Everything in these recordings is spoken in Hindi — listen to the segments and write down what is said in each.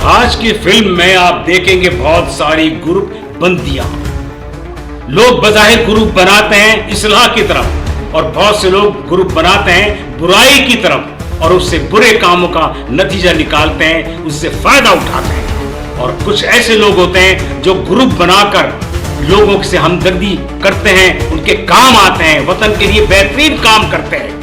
आज की फिल्म में आप देखेंगे बहुत सारी ग्रुप बंदियां। लोग बज़ाहिर ग्रुप बनाते हैं इस्लाह की तरफ और बहुत से लोग ग्रुप बनाते हैं बुराई की तरफ और उससे बुरे कामों का नतीजा निकालते हैं, उससे फायदा उठाते हैं। और कुछ ऐसे लोग होते हैं जो ग्रुप बनाकर लोगों से हमदर्दी करते हैं, उनके काम आते हैं, वतन के लिए बेहतरीन काम करते हैं।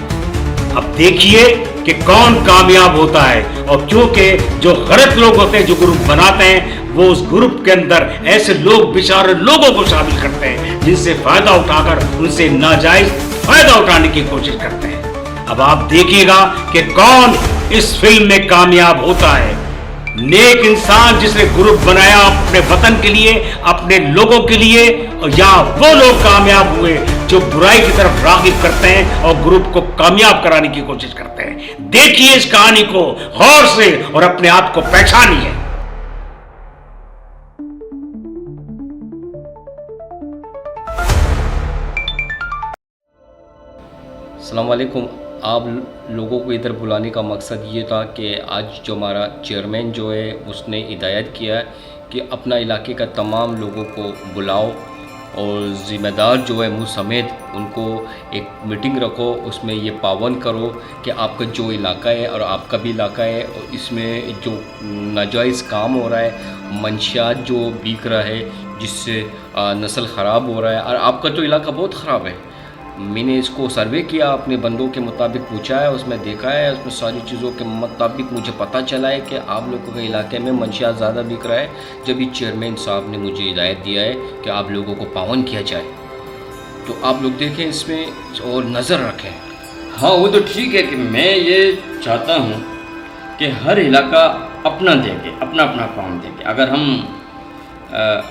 अब देखिए कि कौन कामयाब होता है। और क्योंकि जो गलत लोग होते हैं जो ग्रुप बनाते हैं, वो उस ग्रुप के अंदर ऐसे लोग बेचारे लोगों को शामिल करते हैं जिनसे फायदा उठाकर उनसे नाजायज फायदा उठाने की कोशिश करते हैं। अब आप देखिएगा कि कौन इस फिल्म में कामयाब होता है। नेक इंसान जिसने ग्रुप बनाया अपने वतन के लिए, अपने लोगों के लिए, या वो लोग कामयाब हुए जो बुराई की तरफ राग़िब करते हैं और ग्रुप को कामयाब कराने की कोशिश करते हैं। देखिए इस कहानी को गौर से और अपने आप को पहचानिए। अस्सलाम वालेकुम। आप लोगों को इधर बुलाने का मकसद ये था कि आज जो हमारा चेयरमैन जो है उसने हिदायत किया है कि अपना इलाके का तमाम लोगों को बुलाओ और ज़िम्मेदार जो है मुझ समेत उनको एक मीटिंग रखो, उसमें ये पाबंद करो कि आपका जो इलाका है और आपका भी इलाका है और इसमें जो नाजायज़ काम हो रहा है, मंशियात जो बिक रहा है जिससे नस्ल ख़राब हो रहा है और आपका तो इलाका बहुत ख़राब है। मैंने इसको सर्वे किया, अपने बंदों के मुताबिक पूछा है, उसमें देखा है, उसमें सारी चीज़ों के मुताबिक मुझे पता चला है कि आप लोगों के इलाके में मंशियात ज़्यादा बिक रहा है। जब भी चेयरमैन साहब ने मुझे हिदायत दिया है कि आप लोगों को पाबंद किया जाए, तो आप लोग देखें इसमें और नज़र रखें। हाँ, वो तो ठीक है कि मैं ये चाहता हूँ कि हर इलाका अपना देखे, अपना अपना काम देखे।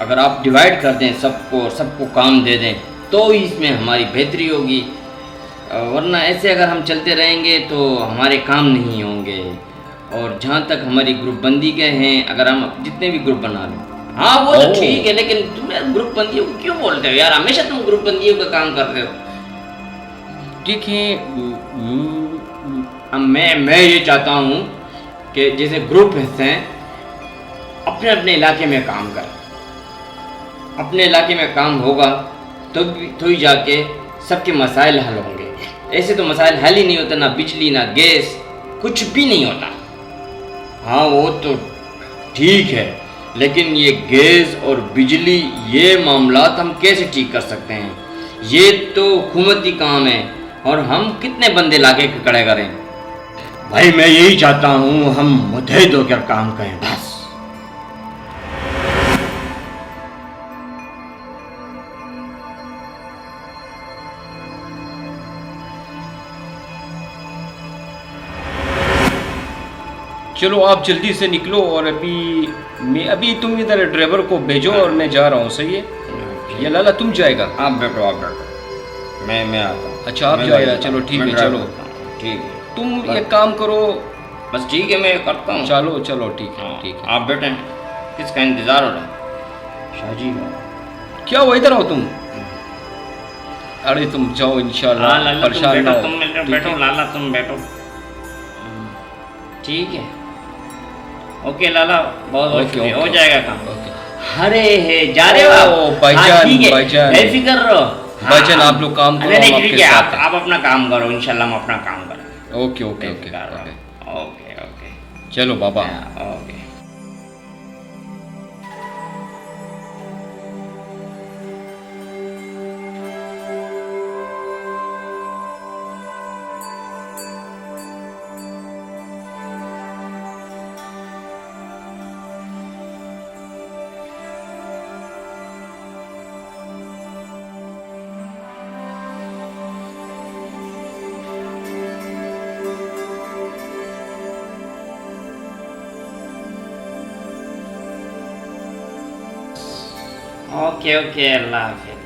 अगर आप डिवाइड कर दें सबको काम दे दें तो इसमें हमारी बेहतरी होगी, वरना ऐसे अगर हम चलते रहेंगे तो हमारे काम नहीं होंगे। और जहाँ तक हमारी ग्रुप बंदी के हैं, अगर हम जितने भी ग्रुप बना लें, हाँ वो तो ठीक है, लेकिन तुम यार ग्रुप बंदियों को क्यों बोलते हो यार? हमेशा तुम ग्रुप बंदियों का काम कर रहे हो। ठीक है, मैं ये चाहता हूँ कि जैसे ग्रुप हैं अपने अपने इलाके में काम करें, अपने इलाके में काम होगा तो ही जाके सबके मसाइल हल होंगे। ऐसे तो मसाइल हल ही नहीं होता, ना बिजली ना गैस, कुछ भी नहीं होता। हाँ वो तो ठीक है, लेकिन ये गैस और बिजली ये मामलात हम कैसे ठीक कर सकते हैं? ये तो हुकूमती काम है और हम कितने बंदे लाके खड़े करें? भाई मैं यही चाहता हूँ हम मुतहद होकर काम करें बस। चलो आप जल्दी से निकलो और अभी तुम इधर ड्राइवर को भेजो और मैं जा रहा हूँ। सही है या लाला तुम जाएगा? आप बैठो मैं आता हूँ। अच्छा आप जाएगा, चलो ठीक है, चलो ठीक है। तुम एक काम करो। बस ठीक है, मैं करता हूँ। चलो चलो ठीक है, ठीक है। आप बैठे, किसका इंतज़ार हो रहा है? शाहजी का। क्या हुआ, इधर आओ तुम। अरे तुम जाओ इंशाल्लाह, परेशान ना हो। तुम बैठो लाला, तुम बैठो। ठीक है, ओके लाला, बहुत शुक्रिया, हो जाएगा काम। अरे जा रहे हो आप? भाईजान, भाईजान बेफिक्र रहो भाईजान, आप लोग काम करो। नहीं ठीक है, आप अपना काम करो, इंशाल्लाह हम अपना काम करें। Okay okay okay okay okay, चलो बाबा। ओके। ओके ओके, अल्लाह हाफिज़।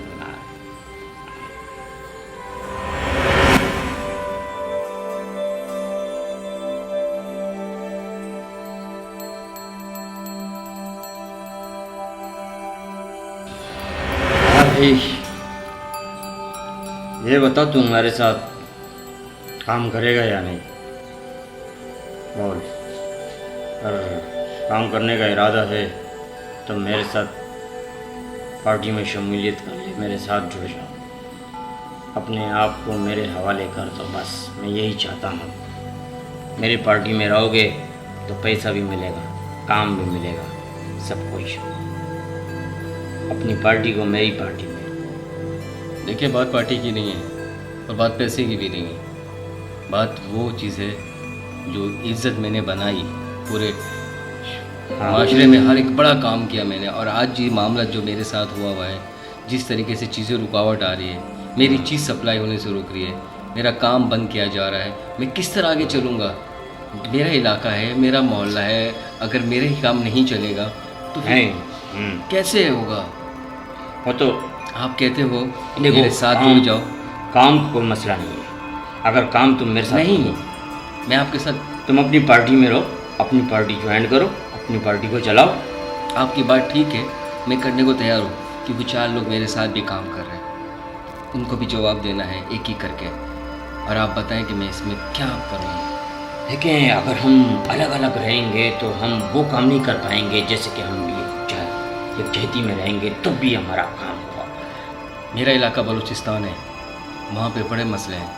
भाई ये बता, तू हमारे साथ काम करेगा या नहीं? बोल। काम करने का इरादा है तो मेरे साथ पार्टी में शमूलियत कर ले, मेरे साथ जुड़ जाओ, अपने आप को मेरे हवाले कर दो। बस मैं यही चाहता हूँ। मेरी पार्टी में रहोगे तो पैसा भी मिलेगा, काम भी मिलेगा, सब कुछ। अपनी पार्टी को मेरी पार्टी में। देखिए, बात पार्टी की नहीं है और बात पैसे की भी नहीं है। बात वो चीज़ है जो इज़्ज़त मैंने बनाई, पूरे माशरे में हर एक बड़ा काम किया मैंने, और आज ये मामला जो मेरे साथ हुआ है, जिस तरीके से चीज़ें रुकावट आ रही है, मेरी चीज़ सप्लाई होने से रुक रही है, मेरा काम बंद किया जा रहा है, मैं किस तरह आगे चलूँगा? मेरा इलाका है, मेरा मोहल्ला है, अगर मेरे ही काम नहीं चलेगा तो फिर कैसे होगा? वो तो आप कहते हो देखो, मेरे साथ जुड़ जाओ। काम का कोई मसला नहीं है। अगर काम तुम मेरे साथ नहीं, करो, मैं आपके साथ। तुम अपनी पार्टी में रहो, अपनी पार्टी ज्वाइन करो, अपनी पार्टी को चलाओ। आपकी बात ठीक है, मैं करने को तैयार हूँ, क्योंकि 4 लोग मेरे साथ भी काम कर रहे हैं, उनको भी जवाब देना है एक एक करके। और आप बताएं कि मैं इसमें क्या करूँ? देखें, अगर हम अलग अलग रहेंगे तो हम वो काम नहीं कर पाएंगे। जैसे कि हम एक खेती में रहेंगे तब भी हमारा काम होगा। मेरा इलाका बलूचिस्तान है, वहाँ पे बड़े मसले हैं,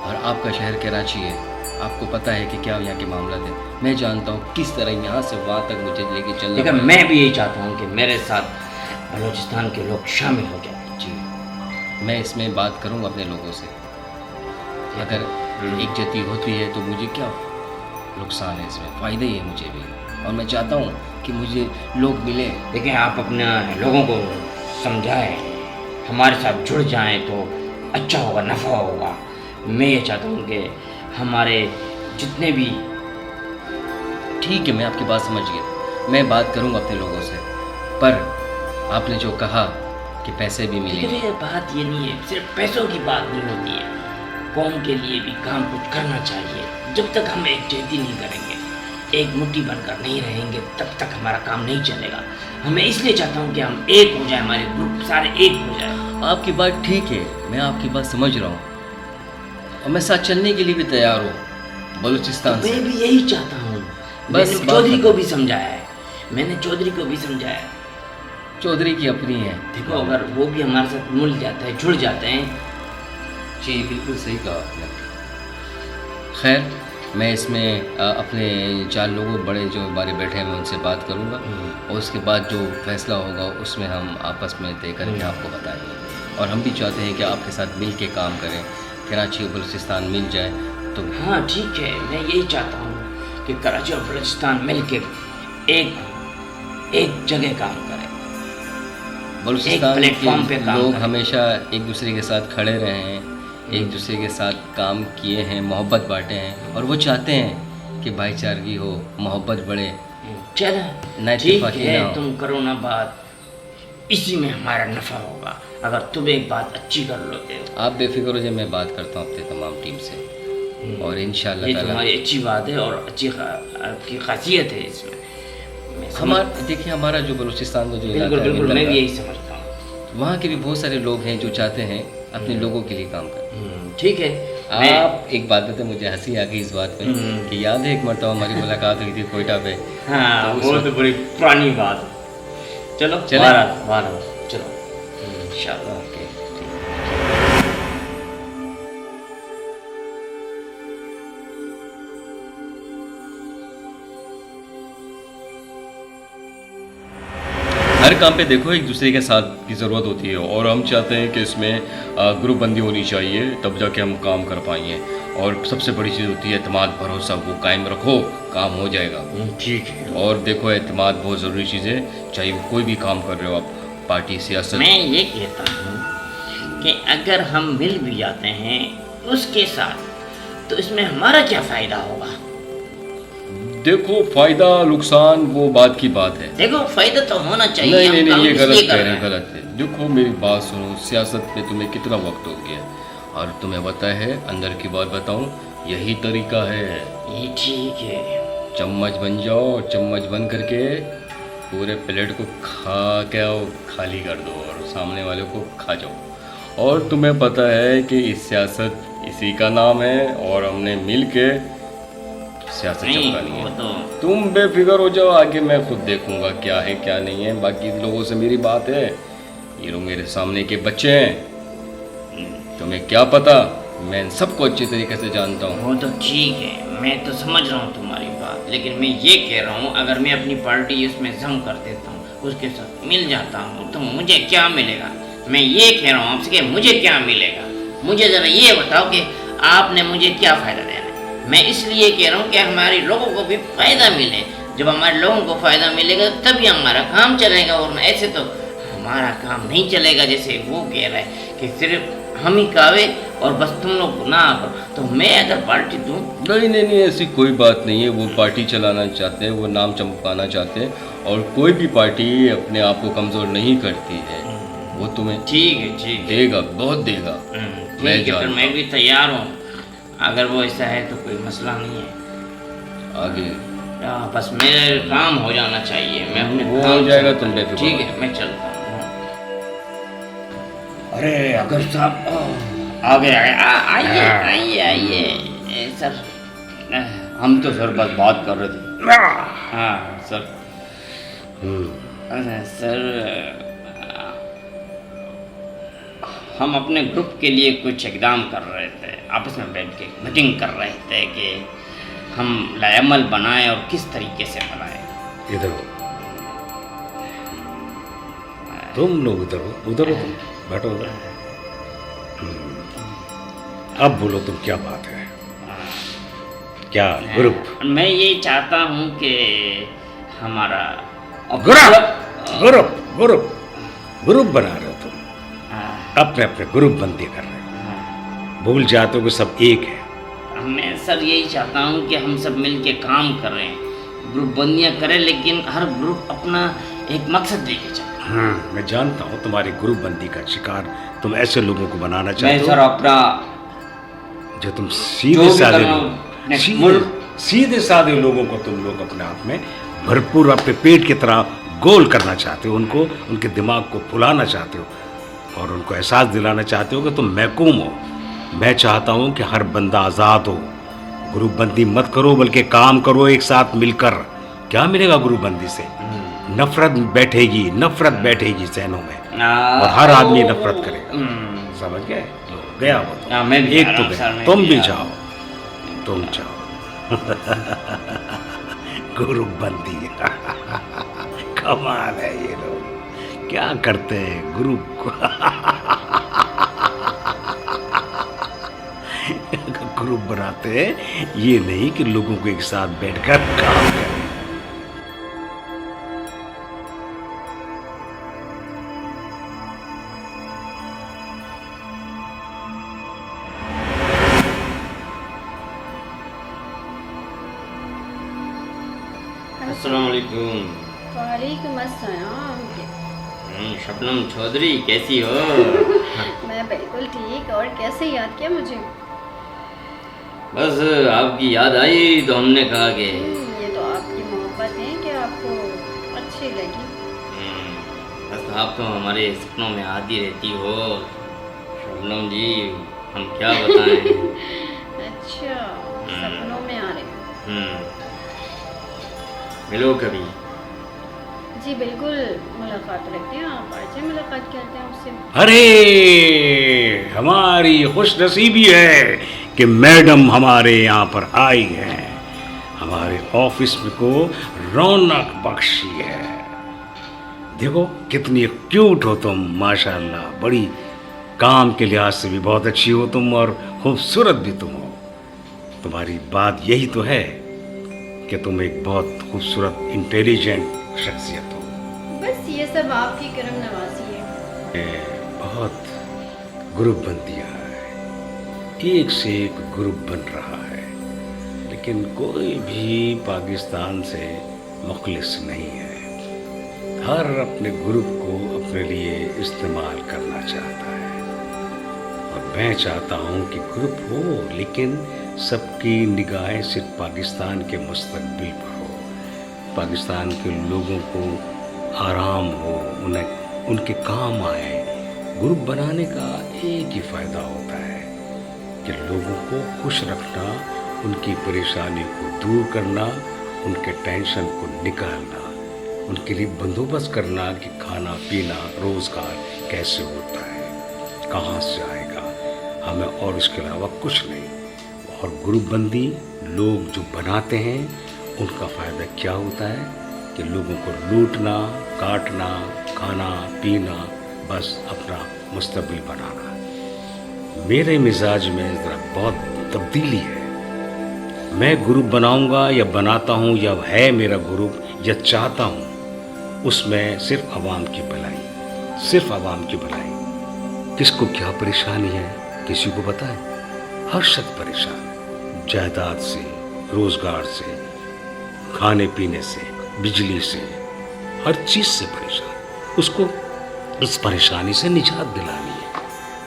और आपका शहर कराची है, आपको पता है कि क्या यहाँ के मामला है। मैं जानता हूँ किस तरह यहाँ से वहाँ तक मुझे लेके चलना। लेकिन मैं भी यही चाहता हूँ कि मेरे साथ बलूचिस्तान के लोग शामिल हो जाए। जी, मैं इसमें बात करूँगा अपने लोगों से। अगर इज्जती होती है तो मुझे क्या नुकसान है? इसमें फ़ायदा ही है मुझे भी, और मैं चाहता हूँ कि मुझे लोग मिले। देखिए, आप अपने लोगों को समझाएं, हमारे साथ जुड़ जाएं तो अच्छा होगा, नफ़ा होगा। मैं ये चाहता हूँ कि हमारे जितने भी। ठीक है, मैं आपकी बात समझ गया, मैं बात करूँगा अपने लोगों से। पर आपने जो कहा कि पैसे भी मिलेंगे, देखिए, बात ये नहीं है, सिर्फ पैसों की बात नहीं होती है। कौम के लिए भी काम कुछ करना चाहिए। जब तक हम एकजुटी नहीं करेंगे, एक मुट्ठी बनकर नहीं रहेंगे, तब तक हमारा काम नहीं चलेगा। मैं इसलिए चाहता हूँ कि हम एक हो जाए, हमारे ग्रुप सारे एक हो जाए। आपकी बात ठीक है, मैं आपकी बात समझ रहा हूँ, और मैं साथ चलने के लिए भी तैयार हूँ बलूचिस्तान से। मैं भी यही चाहता हूँ। बस मैंने चौधरी को भी समझाया है, मैंने चौधरी को भी समझाया है। चौधरी की अपनी है। देखो, अगर वो भी हमारे साथ मिल जाता है, जुड़ जाते हैं। जी, बिल्कुल सही कहा आपने। खैर, मैं इसमें अपने 4 लोगों बड़े जो हमारे बैठे हैं, मैं उनसे बात करूंगा, और उसके बाद जो फैसला होगा उसमें हम आपस में तय करके आपको बताएंगे। और हम भी चाहते हैं कि आपके साथ मिल के काम करें, कराची और बलूचिस्तान मिल जाए तो। हाँ ठीक है, मैं यही चाहता हूँ कि कराची और बलूचिस्तान मिल के एक जगह काम करें। बलूचिस्तान प्लेटफॉर्म पे के काम लोग करें। हमेशा एक दूसरे के साथ खड़े रहे हैं, एक दूसरे के साथ काम किए हैं, मोहब्बत बांटे हैं, और वो चाहते हैं कि भाईचारगी हो, मोहब्बत बढ़े। चलो ना ठीक इत्तेफाकी ना है, हो। तुम करो ना बात, इसी में हमारा नफ़ा होगा अगर तुम एक बात अच्छी कर लोगे। आप बेफिक्र हो जाए, मैं बात करता हूँ अपने तमाम टीम से, और इंशाल्लाह ये ताला तुम्हारी अच्छी बात है और अच्छी आपकी खासियत है इसमें। देखिए, हमारा जो बलूचिस्तान का जो इलाका बिल्कुल है, बिल्कुल, मैं मिल भी रहा यही समझता हूँ। है, वहाँ के भी बहुत सारे लोग हैं जो चाहते हैं अपने लोगों के लिए काम करें। ठीक है। आप एक बात बताते, मुझे हंसी आ गई इस बात पे कि याद है एक मरतबा हमारी मुलाकात हुई थी कोयटा पे। हाँ, तो वो तो बड़ी पुरानी बात है। चलो चलें? बारह चलो इंशाल्लाह। ओके। हर काम पे देखो एक दूसरे के साथ की ज़रूरत होती है, और हम चाहते हैं कि इसमें ग्रुप बंदी होनी चाहिए, तब जाके हम काम कर पाएंगे। और सबसे बड़ी चीज़ होती है एतमाद, भरोसा, वो कायम रखो, काम हो जाएगा। ठीक है। और देखो, एतमाद बहुत ज़रूरी चीज़ है, चाहे वो कोई भी काम कर रहे हो आप, पार्टी, सियासत। मैं ये कहता हूँ कि अगर हम मिल भी जाते हैं उसके साथ, तो इसमें हमारा क्या फ़ायदा होगा? देखो, फ़ायदा नुकसान वो बात की बात है। देखो, फ़ायदा तो होना चाहिए। नहीं हम नहीं काम नहीं, ये इसलिए गलत कर कह रहे रहे हैं। हैं, गलत है। देखो, मेरी बात सुनो, सियासत में तुम्हें कितना वक्त हो गया, और तुम्हें पता है, अंदर की बात बताऊं, यही तरीका है। ये ठीक है। चम्मच बन जाओ, और चम्मच बन करके पूरे प्लेट को खा के आओ, खाली कर दो, और सामने वाले को खा जाओ। और तुम्हें पता है कि इस सियासत इसी का नाम है, और हमने मिल के सियासत नहीं चमकानी वो है। तो तुम बेफिक्र हो जाओ, आगे मैं खुद देखूंगा क्या है क्या नहीं है। बाकी लोगों से मेरी बात है, ये लोग मेरे सामने के बच्चे हैं, तुम्हें क्या पता, मैं इन सबको अच्छी तरीके से जानता हूँ। वो तो ठीक है, मैं तो समझ रहा हूँ तुम्हारी बात, लेकिन मैं ये कह रहा हूँ अगर मैं अपनी पार्टी उसमें जम कर देता हूँ, उसके साथ मिल जाता हूँ, तो मुझे क्या मिलेगा? मैं ये कह रहा हूँ आपसे कि मुझे क्या मिलेगा? मुझे ज़रा ये बताओ कि आपने मुझे क्या फ़ायदा देना है? मैं इसलिए कह रहा हूँ कि हमारे लोगों को भी फ़ायदा मिले। जब हमारे लोगों को फ़ायदा मिलेगा तभी हमारा काम चलेगा, वरना ऐसे तो हमारा काम नहीं चलेगा। जैसे वो कह रहा है कि सिर्फ हम ही कावे और बस तुम लोग ना करो, तो मैं अगर पार्टी दूँ? नहीं नहीं नहीं, ऐसी कोई बात नहीं है। वो पार्टी चलाना चाहते हैं, वो नाम चमकाना चाहते हैं, और कोई भी पार्टी अपने आप को कमज़ोर नहीं करती है। वो तुम्हें ठीक है, ठीक है, देगा, बहुत देगा। ठीक मैं है, फिर जानता मैं भी तैयार हूँ। अगर वो ऐसा है तो कोई मसला नहीं है। आगे बस मेरा काम हो जाना चाहिए, मैं अपने वो काम हो जाएगा, से- तुम बेफिक्र ठीक हो। है, मैं चलता हूँ। अरे अगर साहब आ गए आइए आइए आइए सर। हम तो सर बस बात कर रहे थे। हाँ सर। अरे सर, हम अपने ग्रुप के लिए कुछ इकदाम कर रहे थे, आपस में बैठ के मीटिंग कर रहे थे कि हम लाएमल बनाएं और किस तरीके से बनाएं। इधर हो, तुम लोग उधर हो, उधर हो, तुम बैठो उधर। अब बोलो तुम, क्या बात है? क्या ग्रुप? मैं ये चाहता हूँ कि हमारा ग्रुप ग्रुप ग्रुप ग्रुप बना रहे हो तुम, हाँ, अपने अपने ग्रुप बंदी कर रहे हो, भूल जाते हो कि सब एक है। मैं सर यही चाहता हूँ कि हम सब मिल के काम करें, ग्रुप बंदियाँ करें, लेकिन हर ग्रुप अपना एक मकसद लेके चले। मैं जानता हूँ तुम्हारी ग्रुप बंदी का शिकार तुम ऐसे लोगों को बनाना मैं चाहते सर हो अपना जो तुम जो सीधे भी साधे करना हो, लोग, next मुल्क। सीधे साधे लोगों को तुम लोग अपने आप में भरपूर अपने पेट की तरह गोल करना चाहते हो, उनको उनके दिमाग को फुलाना चाहते हो और उनको एहसास दिलाना चाहते हो कि तुम महकूम हो। मैं चाहता हूँ कि हर बंदा आज़ाद हो। ग्रुप बंदी मत करो, बल्कि काम करो एक साथ मिलकर। क्या मिलेगा ग्रुप बंदी से? नफरत बैठेगी, नफरत बैठेगी सहनों में, और हर आदमी नफरत करेगा। समझ गए? लो, गया वो तो। हाँ, मैं भी एक आ रहा तो हूँ, गया, सर, मैं तुम भी भी आ रहा जाओ, तुम जाओ। ग्रुप बंदी कमाल है, ये लोग क्या करते हैं ग्रुप को। ग्रुप बनाते हैं, ये नहीं कि लोगों को एक साथ बैठकर काम करें। अस्सलाम वालेकुम। वालेकुम अस्सलाम। शबनम चौधरी कैसी हो? मैं बिल्कुल ठीक। और कैसे याद किया मुझे? बस आपकी याद आई तो हमने कहा कि ये तो आपकी मोहब्बत है कि आपको अच्छी लगी। बस आप तो हमारे सपनों में आती रहती हो शबनम जी, हम क्या बताएं। अच्छा, सपनों में आ रहे हो? मिलो कभी। जी बिल्कुल, मुलाकात रखते हैं। आप आज ही मुलाकात करते हैं उससे। अरे हमारी खुश नसीबी है कि मैडम हमारे यहाँ पर आई है, हमारे ऑफिस को रौनक बख्शी है। देखो कितनी क्यूट हो तुम, माशाल्लाह, बड़ी काम के लिहाज से भी बहुत अच्छी हो तुम और खूबसूरत भी तुम हो। तुम्हारी बात यही तो है कि तुम एक बहुत खूबसूरत इंटेलिजेंट शख्सियत हो। बस ये सब आपकी करम नवाजी है। बहुत ग्रुप बन दिया है, एक से एक ग्रुप बन रहा है, लेकिन कोई भी पाकिस्तान से मुखलिस नहीं है। हर अपने ग्रुप को अपने लिए इस्तेमाल करना चाहता है, और मैं चाहता हूँ कि ग्रुप हो, लेकिन सबकी निगाहें सिर्फ पाकिस्तान के मुस्तकबिल पर हो, पाकिस्तान के लोगों को आराम हो, उन्हें उनके काम आए। ग्रुप बनाने का एक ही फ़ायदा होता है कि लोगों को खुश रखना उनकी परेशानी को दूर करना, उनके टेंशन को निकालना, उनके लिए बंदोबस्त करना कि खाना पीना रोज़गार कैसे होता है, कहाँ से आएगा, हमें और इसके अलावा कुछ नहीं। और ग्रुपबंदी लोग जो बनाते हैं उनका फ़ायदा क्या होता है कि लोगों को लूटना, काटना, खाना पीना, बस अपना मुस्तकबिल बनाना। मेरे मिजाज में ज़रा बहुत तब्दीली है। मैं ग्रुप बनाऊंगा या बनाता हूं या है मेरा ग्रुप या चाहता हूं, उसमें सिर्फ आवाम की भलाई, सिर्फ आवाम की भलाई। किसको क्या परेशानी है किसी को पता है? हर शख्स परेशान है, जायदाद से, रोज़गार से, खाने पीने से, बिजली से, हर चीज़ से परेशान। उसको इस परेशानी से निजात दिलानी है।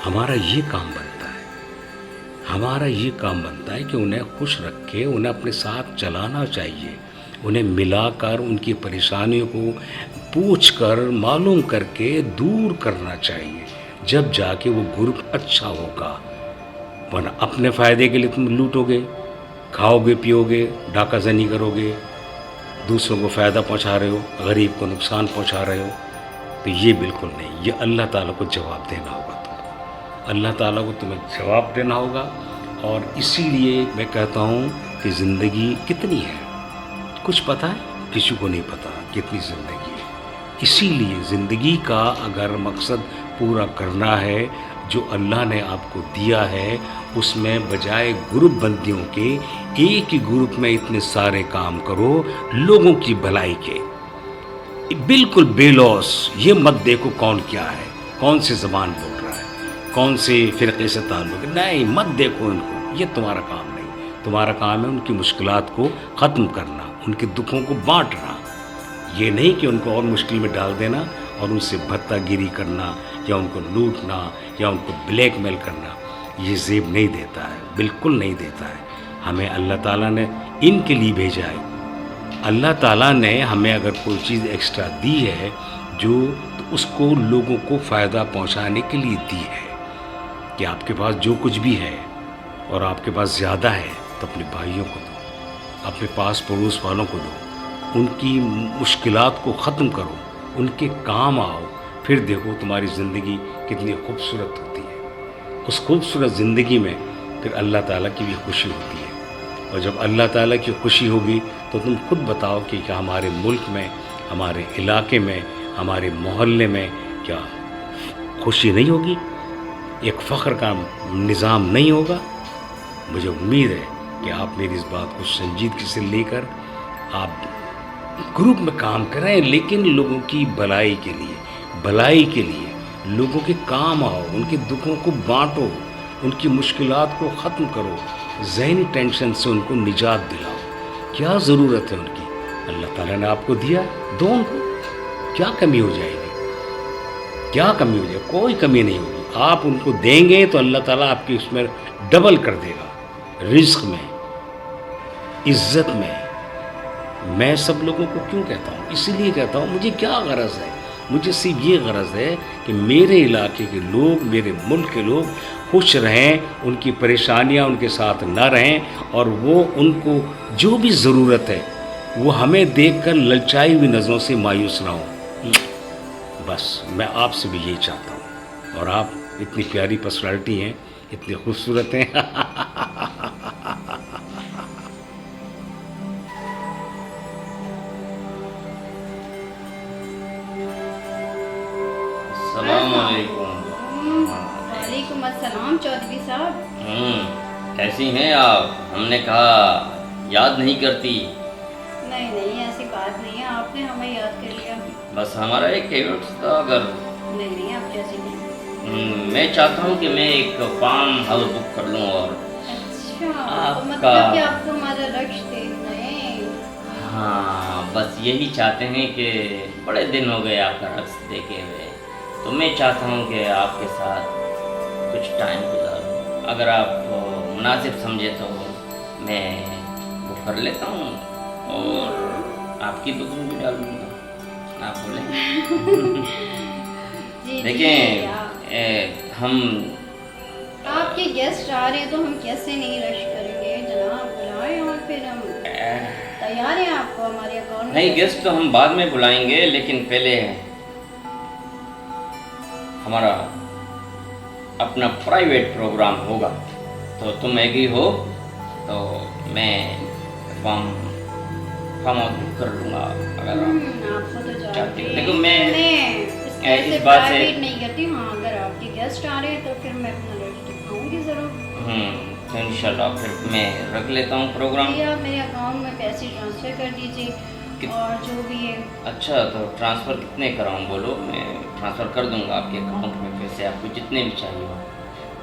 हमारा ये काम बनता है, हमारा ये काम बनता है कि उन्हें खुश रखे, उन्हें अपने साथ चलाना चाहिए, उन्हें मिलाकर उनकी परेशानियों को पूछकर मालूम करके दूर करना चाहिए, जब जाके वो ग्रुप अच्छा होगा। वरना अपने फ़ायदे के लिए तुम लूटोगे, खाओगे पियोगे, डाकाज़नी करोगे, दूसरों को फ़ायदा पहुंचा रहे हो, गरीब को नुकसान पहुंचा रहे हो, तो ये बिल्कुल नहीं। ये अल्लाह ताला को जवाब देना होगा तुमको, अल्लाह ताला को तुम्हें जवाब देना होगा। और इसीलिए मैं कहता हूँ कि ज़िंदगी कितनी है कुछ पता है? किसी को नहीं पता कितनी ज़िंदगी है। इसीलिए ज़िंदगी का अगर मकसद पूरा करना है जो अल्लाह ने आपको दिया है, उसमें बजाय ग्रुप बंदियों के एक ही ग्रुप में इतने सारे काम करो लोगों की भलाई के, बिल्कुल बेलौस। ये मत देखो कौन क्या है, कौन सी ज़बान बोल रहा है, कौन से फ़िरक़े से ताल्लुक़ है, नहीं मत देखो इनको, ये तुम्हारा काम नहीं। तुम्हारा काम है उनकी मुश्किलात को ख़त्म करना, उनके दुखों को बांटना। ये नहीं कि उनको और मुश्किल में डाल देना और उनसे भत्तागिरी करना या उनको लूटना या उनको ब्लैकमेल करना। ये ज़ेब नहीं देता है, बिल्कुल नहीं देता है। हमें अल्लाह ताला ने इनके लिए भेजा है। अल्लाह ताला ने हमें अगर कोई चीज़ एक्स्ट्रा दी है जो, तो उसको लोगों को फ़ायदा पहुंचाने के लिए दी है। कि आपके पास जो कुछ भी है और आपके पास ज़्यादा है तो अपने भाइयों को दो, अपने पास पड़ोस वालों को दो, उनकी मुश्किलात को ख़त्म करो, उनके काम आओ, फिर देखो तुम्हारी ज़िंदगी कितनी खूबसूरत होती है। उस खूबसूरत ज़िंदगी में फिर अल्लाह ताला की भी खुशी होती है। और जब अल्लाह ताला की खुशी होगी तो तुम खुद बताओ कि क्या हमारे मुल्क में, हमारे इलाके में, हमारे मोहल्ले में क्या खुशी नहीं होगी? एक फ़ख्र का निज़ाम नहीं होगा? मुझे उम्मीद है कि आप मेरी इस बात को संजीदगी से लेकर आप ग्रुप में काम करें, लेकिन लोगों की भलाई के लिए, लोगों के काम आओ, उनके दुखों को बांटो, उनकी मुश्किलात को ख़त्म करो, ज़हनी टेंशन से उनको निजात दिलाओ। क्या ज़रूरत है उनकी? अल्लाह ताला ने आपको दिया, दो उनको। क्या कमी हो जाएगी? क्या कमी हो जाएगी? कोई कमी नहीं होगी। आप उनको देंगे तो अल्लाह ताला आपकी उसमें डबल कर देगा, रिज़्क़ में, इज़्ज़त में। मैं सब लोगों को क्यों कहता हूँ? इसीलिए कहता हूँ, मुझे क्या गरज है? मुझे सिर्फ ये गरज है कि मेरे इलाके के लोग, मेरे मुल्क के लोग खुश रहें, उनकी परेशानियाँ उनके साथ ना रहें, और वो उनको जो भी ज़रूरत है वो हमें देखकर ललचाई हुई नज़रों से मायूस ना हो। बस मैं आपसे भी यही चाहता हूँ। और आप इतनी प्यारी पर्सनालिटी हैं, इतनी खूबसूरत हैं। वालेकुम अस्सलाम चौधरी साहब। कैसी हैं आप? हमने कहा याद नहीं करती। नहीं नहीं, ऐसी बात नहीं है, आपने हमें याद कर लिया। बस हमारा एक फेवरेट था। अगर नहीं नहीं, आप जैसी नहीं। मैं चाहता हूँ कि मैं एक फार्म हाउस बुक कर लूँ। और अच्छा, आपका, तो मतलब कि आपको हमारा रक्ष देखना है? हाँ, बस यही चाहते हैं कि बड़े दिन हो गए आपका रक्स देखे हुए, तो मैं चाहता हूँ कि आपके साथ कुछ टाइम गुजारूँ। अगर आप मुनासिब समझे तो मैं वो कर लेता हूँ और आपकी बुकिंग भी डाल दूँगा। आप बोलें? देखें, हम आपके गेस्ट आ रहे हैं तो हम कैसे नहीं रश करेंगे जनाब। आए और फिर हम तैयार हैं आपको हमारे अकाउंट नहीं, गेस्ट तो हम बाद में बुलाएंगे, लेकिन पहले हमारा अपना प्राइवेट प्रोग्राम होगा। तो तुम एग्री हो तो मैं फॉर्म आउट कर लूँगा। अगर आपको तो चाहती जानते हो। हैं देखो, मैं इस बात से प्राइवेट नहीं करती। हाँ, अगर आपके गेस्ट आ रहे हैं तो फिर मैं अपना लड़की दिखाऊंगी ज़रूर। तो इंशाल्लाह फिर मैं रख लेता हूँ प्रोग्राम। जी, आप मेरे अकाउंट में पैसे ट्रांसफ़र कर दीजिए और जो भी है। अच्छा, तो ट्रांसफ़र कितने कराऊँ बोलो, मैं ट्रांसफ़र कर दूँगा आपके अकाउंट में पैसे, आपको जितने भी चाहिए हो।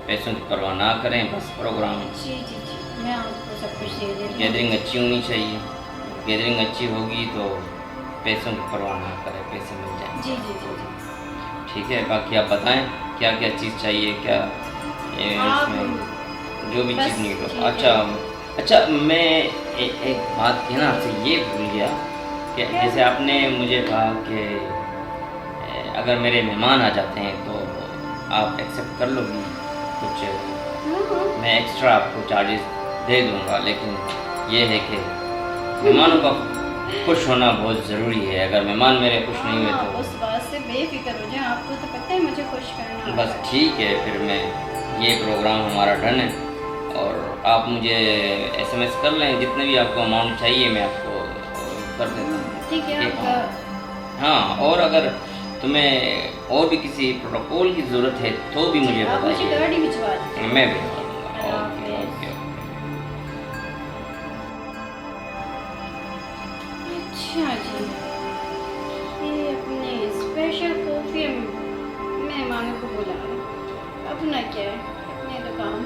पैसों की परवाह ना करें, बस प्रोग्राम जी जी जी, मैं आपको सब कुछ दे देती हूँ। गैदरिंग अच्छी होनी चाहिए। गैदरिंग अच्छी होगी तो पैसों की परवाह ना करें, पैसे मिल जाएंगे। जी जी जी जी। ठीक है, बाकी आप बताएं क्या क्या चीज़ चाहिए, क्या इसमें जो भी बस चीज़ नहीं हो। ठीक है। अच्छा, मैं एक बात कहना आपसे ये भूल गया कि क्या? जैसे आपने मुझे कहा कि अगर मेरे मेहमान आ जाते हैं तो आप एक्सेप्ट कर लोगी कुछ, हाँ, मैं एक्स्ट्रा आपको चार्जेस दे दूंगा, लेकिन ये है कि मेहमानों का खुश होना बहुत ज़रूरी है। अगर मेहमान मेरे खुश नहीं हुए हाँ, तो उस बात से बेफिक्र हो जाए, आपको तो पता है मुझे खुश करना बस आता है। ठीक है। फिर मैं ये प्रोग्राम हमारा डन है, और आप मुझे SMS कर लें, जितने भी आपको अमाउंट चाहिए मैं आपको कर देता हूँ। ठीक है, आपका हाँ, और अगर तुम्हें और भी किसी प्रोटोकॉल की ज़रूरत है तो भी मुझे आप मुझे बताइए, गाड़ी भिजवा दीजिए। मैं भिजवा दूँगा। अल्लाह ओके हाफिज़। ओके। अच्छा जी, ये अपने स्पेशल खुफिया मेहमानों को बुला लो। अपना क्या है, अपने तो काम